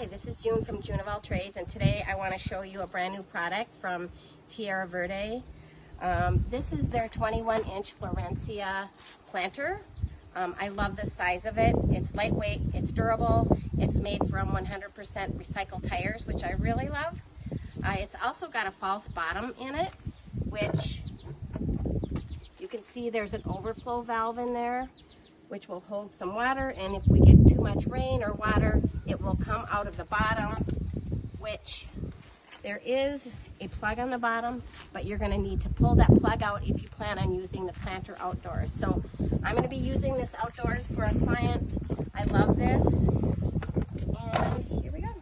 Hi, this is June from June of All Trades, and today I want to show you a brand new product from TierraVerde. This is their 21-inch Florencia planter. I love the size of it. It's lightweight, it's durable, it's made from 100% recycled tires, which I really love. It's also got a false bottom in it, which you can see there's an overflow valve in there, which will hold some water, and if we get too much rain or water, it will come out of the bottom, which there is a plug on the bottom, but you're going to need to pull that plug out if you plan on using the planter outdoors. So I'm going to be using this outdoors for a client. I love this, and here we go.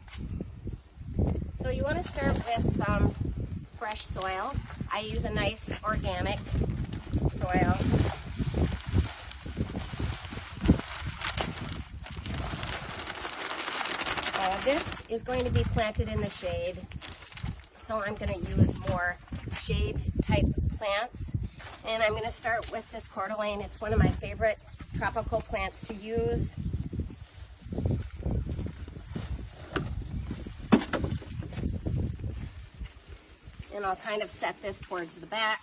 So you want to start with some fresh soil. I use a nice organic soil. This is going to be planted in the shade, so I'm going to use more shade type plants. And I'm going to start with this Cordyline. It's one of my favorite tropical plants to use. And I'll kind of set this towards the back,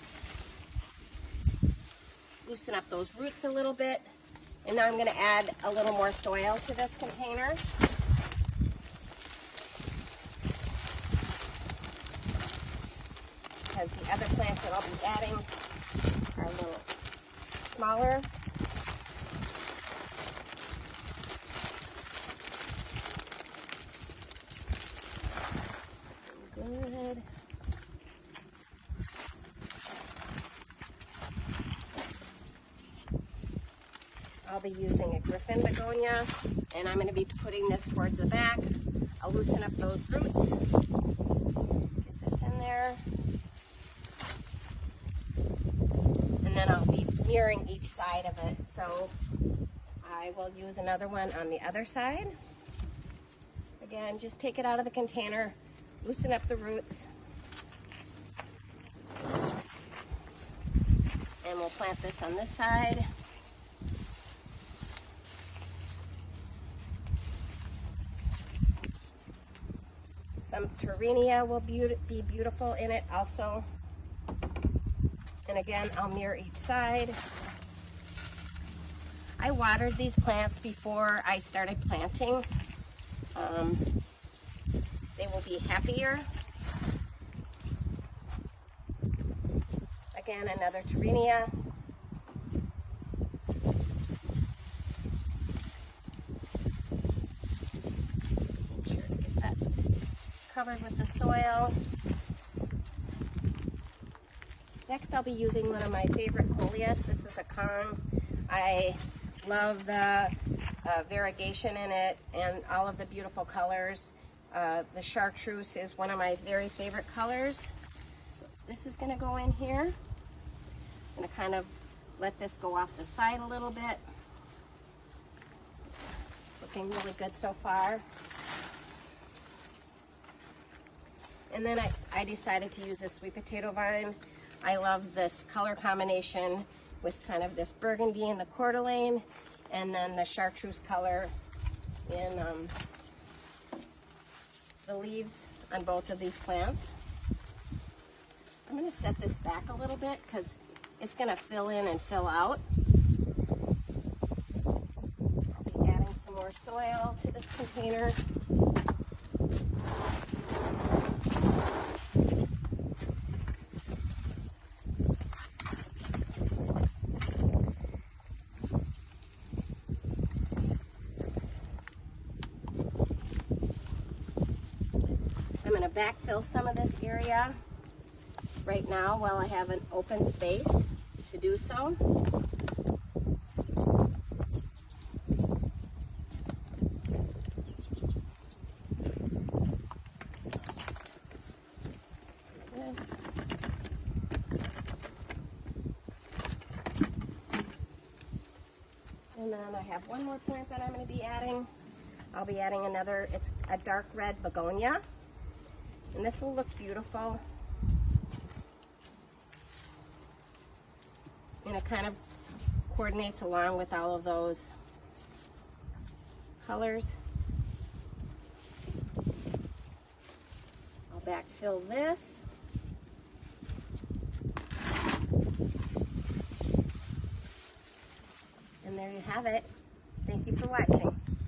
loosen up those roots a little bit. And now I'm going to add a little more soil to this container. Because the other plants that I'll be adding are a little smaller. Good. I'll be using a Gryphon Begonia, and I'm going to be putting this towards the back. I'll loosen up those roots. Get this in there. And then I'll be mirroring each side of it. So I will use another one on the other side. Again, just take it out of the container, loosen up the roots, and we'll plant this on this side. Some Terrenia will be beautiful in it also. And again, I'll mirror each side. I watered these plants before I started planting. They will be happier. Again, another Terrenia. Make sure to get that covered with the soil. Next, I'll be using one of my favorite Coleus. This is a Kong. I love the variegation in it and all of the beautiful colors. The chartreuse is one of my very favorite colors. So this is going to go in here. I'm going to kind of let this go off the side a little bit. It's looking really good so far. And then I decided to use this sweet potato vine. I love this color combination with kind of this burgundy in the Cordyline and then the chartreuse color in the leaves on both of these plants. I'm going to set this back a little bit because it's going to fill in and fill out. I'll be adding some more soil to this container. I'm going to backfill some of this area right now while I have an open space to do so. And then I have one more plant that I'm going to be adding. I'll be adding another, it's a dark red Begonia. And this will look beautiful. And it kind of coordinates along with all of those colors. backfill this. And there you have it. Thank you for watching.